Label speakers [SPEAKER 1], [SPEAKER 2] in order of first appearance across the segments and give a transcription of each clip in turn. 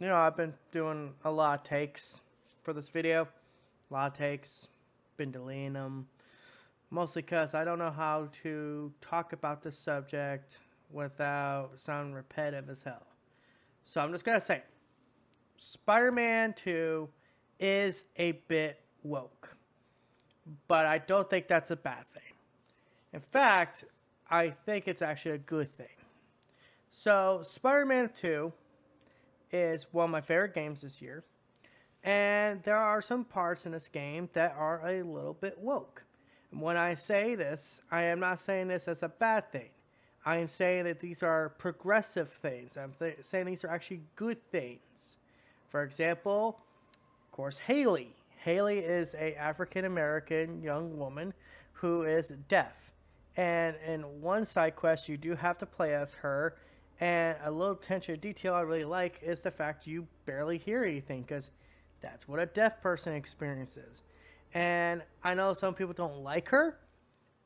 [SPEAKER 1] I've been doing a lot of takes for this video. A lot of takes. Been deleting them. Mostly because I don't know how to talk about this subject without sounding repetitive as hell. So I'm just going to say Spider Man 2 is a bit woke. But I don't think that's a bad thing. In fact, I think it's actually a good thing. So, Spider Man 2 is one of my favorite games this year. And there are some parts in this game that are a little bit woke. And when I say this, I am not saying this as a bad thing. I am saying that these are progressive things. I'm saying these are actually good things. For example, of course, Haley. Haley is a African American young woman who is deaf. And in one side quest, you do have to play as her. And a little attention to detail I really like is the fact you barely hear anything because that's what a deaf person experiences. And I know some people don't like her.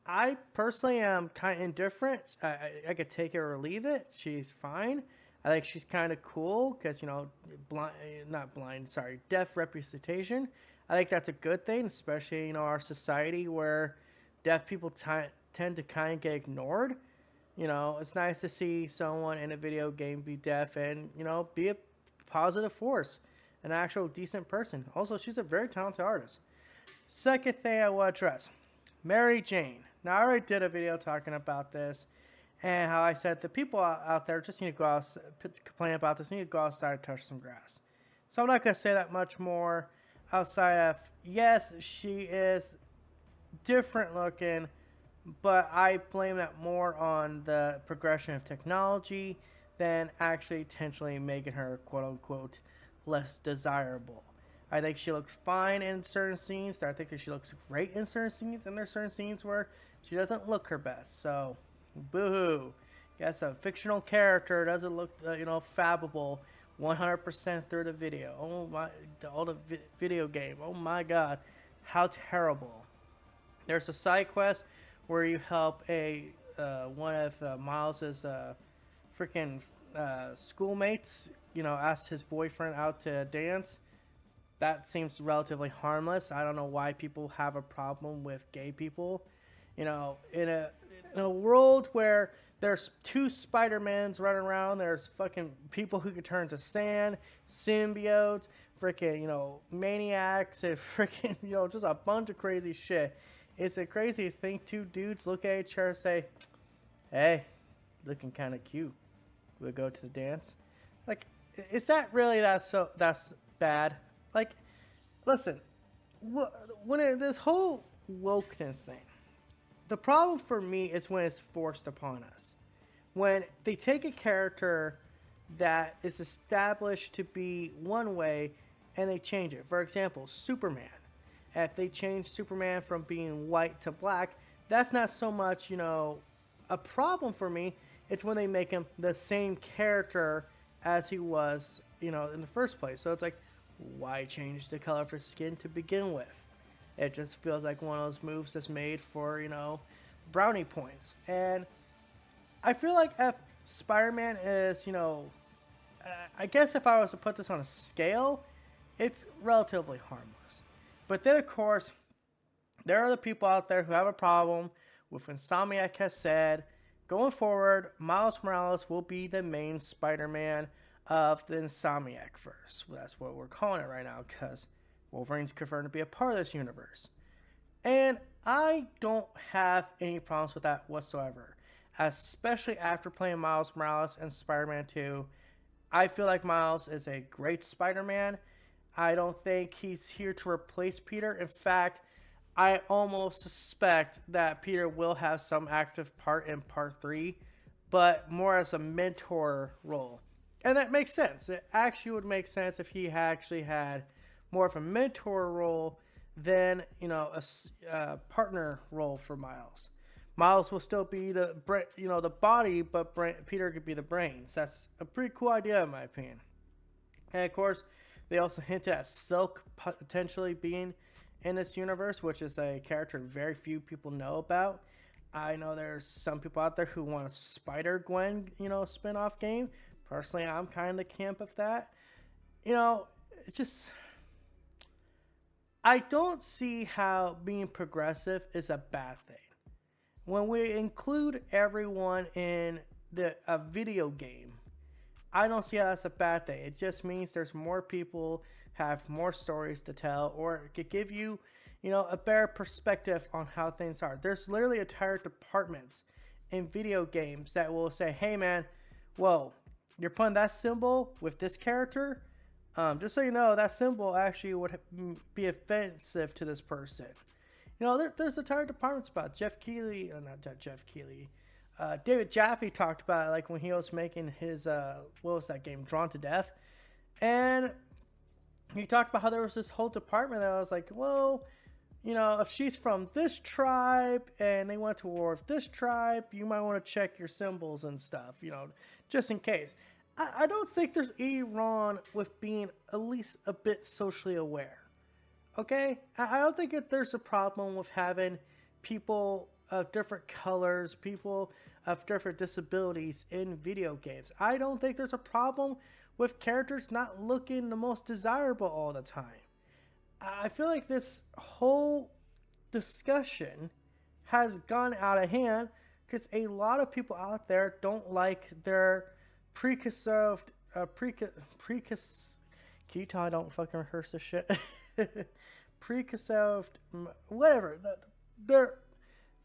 [SPEAKER 1] I personally am kind of indifferent. I could take it or leave it. She's fine. I think she's kind of cool because, blind, not blind, sorry, deaf representation. I think that's a good thing, especially, our society where deaf people tend to kind of get ignored. It's nice to see someone in a video game be deaf and, be a positive force, an actual decent person. Also, she's a very talented artist. Second thing I want to address Mary Jane. Now, I already did a video talking about this and how I said the people out there just need to go out, complain about this, need to go outside and touch some grass. So I'm not going to say that much more outside of, yes, she is different looking, but I blame that more on the progression of technology than actually intentionally making her quote unquote less desirable. I think she looks fine in certain scenes. I think that she looks great in certain scenes, and there's certain scenes where she doesn't look her best. So, boo-hoo. Yes, a fictional character doesn't look, fabbable 100% through the video. Oh my, video game. Oh my God, how terrible. There's a side quest where you help one of Miles's freaking schoolmates, ask his boyfriend out to dance. That seems relatively harmless. I don't know why people have a problem with gay people. In a world where there's two Spider-Mans running around, there's fucking people who can turn to sand, symbiotes, freaking, maniacs, and freaking, just a bunch of crazy shit. It's a crazy thing two dudes look at each other and say, hey, looking kind of cute. We'll go to the dance. Like, is that really that's bad? Like, listen, this whole wokeness thing, the problem for me is when it's forced upon us. When they take a character that is established to be one way and they change it. For example, Superman. If they change Superman from being white to black, that's not so much, a problem for me. It's when they make him the same character as he was, in the first place. So it's like, why change the color of his skin to begin with? It just feels like one of those moves that's made for, brownie points. And I feel like if Spider-Man is, I guess if I was to put this on a scale, it's relatively harmless. But then, of course, there are the people out there who have a problem with Insomniac has said, going forward, Miles Morales will be the main Spider-Man of the Insomniac verse. That's what we're calling it right now because Wolverine's confirmed to be a part of this universe. And I don't have any problems with that whatsoever. Especially after playing Miles Morales and Spider-Man 2. I feel like Miles is a great Spider-Man. I don't think he's here to replace Peter. In fact, I almost suspect that Peter will have some active part in part 3, but more as a mentor role. And that makes sense. It actually would make sense if he actually had more of a mentor role than, a partner role for Miles. Miles will still be the body, but Peter could be the brains. That's a pretty cool idea in my opinion. And of course, they also hinted at Silk potentially being in this universe, which is a character very few people know about. I know there's some people out there who want a Spider-Gwen, spin-off game. Personally, I'm kind of the camp of that. You know, it's just, I don't see how being progressive is a bad thing. When we include everyone in a video game, I don't see how that's a bad thing. It just means there's more people have more stories to tell, or it could give you, a better perspective on how things are. There's literally entire departments in video games that will say, "Hey, man, whoa, you're putting that symbol with this character. Just so you know, that symbol actually would be offensive to this person." There's entire departments about Jeff Keighley, not Jeff Keighley. David Jaffe talked about it, like when he was making his what was that game, Drawn to Death, and he talked about how there was this whole department that was like, well, if she's from this tribe and they went to war with this tribe, you might want to check your symbols and stuff, just in case. I don't think there's any wrong with being at least a bit socially aware. Okay? I don't think that there's a problem with having people of different colors, people of different disabilities in video games. I don't think there's a problem with characters not looking the most desirable all the time. I feel like this whole discussion has gone out of hand because a lot of people out there don't like their preconceived, can you tell I don't fucking rehearse this shit? Preconceived, whatever. They're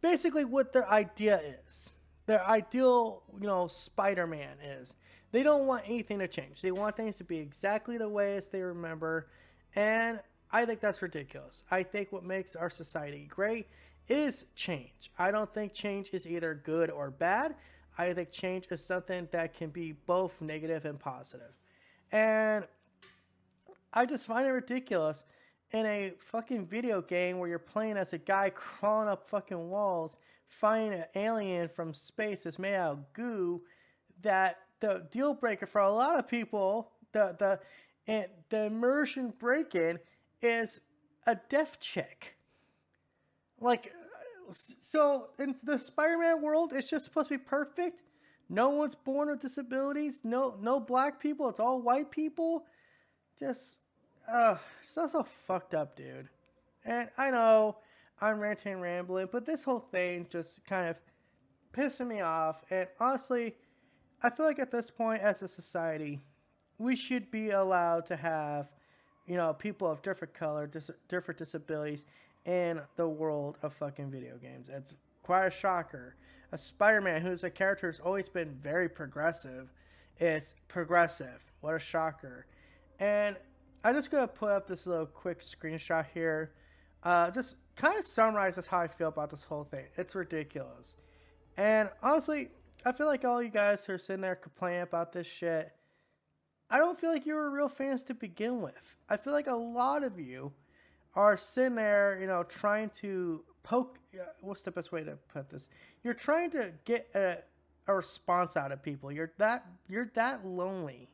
[SPEAKER 1] basically what their idea is. Their ideal, Spider-Man is. They don't want anything to change. They want things to be exactly the way as they remember. And I think that's ridiculous. I think what makes our society great is change. I don't think change is either good or bad. I think change is something that can be both negative and positive. And I just find it ridiculous in a fucking video game where you're playing as a guy crawling up fucking walls, finding an alien from space that's made out of goo, that the deal breaker for a lot of people, the immersion break-in is a death check. Like, so in the Spider-Man world, it's just supposed to be perfect. No one's born with disabilities. No black people. It's all white people. Just, so fucked up, dude. And I know I'm ranting and rambling, but this whole thing just kind of pissing me off. And honestly, I feel like at this point, as a society, we should be allowed to have, people of different color, different disabilities in the world of fucking video games. It's quite a shocker. A Spider-Man, who's a character who's always been very progressive, is progressive. What a shocker. And I'm just going to put up this little quick screenshot here. Just kind of summarizes how I feel about this whole thing. It's ridiculous. And honestly, I feel like all you guys who are sitting there complaining about this shit, I don't feel like you were real fans to begin with. I feel like a lot of you are sitting there, trying to poke. What's the best way to put this? You're trying to get a response out of people. You're that lonely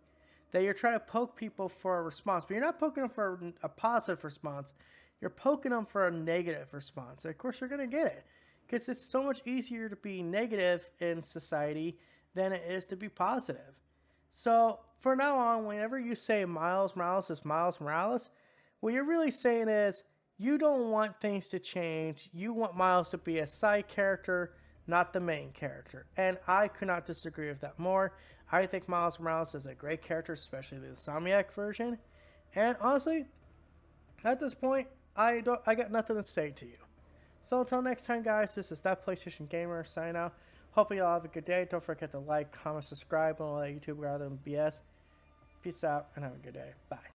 [SPEAKER 1] that you're trying to poke people for a response, but you're not poking them for a positive response. You're poking them for a negative response. And of course, you're gonna get it because it's so much easier to be negative in society than it is to be positive. So from now on, whenever you say Miles Morales is Miles Morales, what you're really saying is you don't want things to change. You want Miles to be a side character, not the main character. And I could not disagree with that more. I think Miles Morales is a great character, especially the Insomniac version. And honestly, at this point, I got nothing to say to you. So until next time, guys, this is That PlayStation Gamer signing out. Hoping y'all have a good day. Don't forget to like, comment, subscribe, and all that YouTube rather than BS. Peace out, and have a good day. Bye.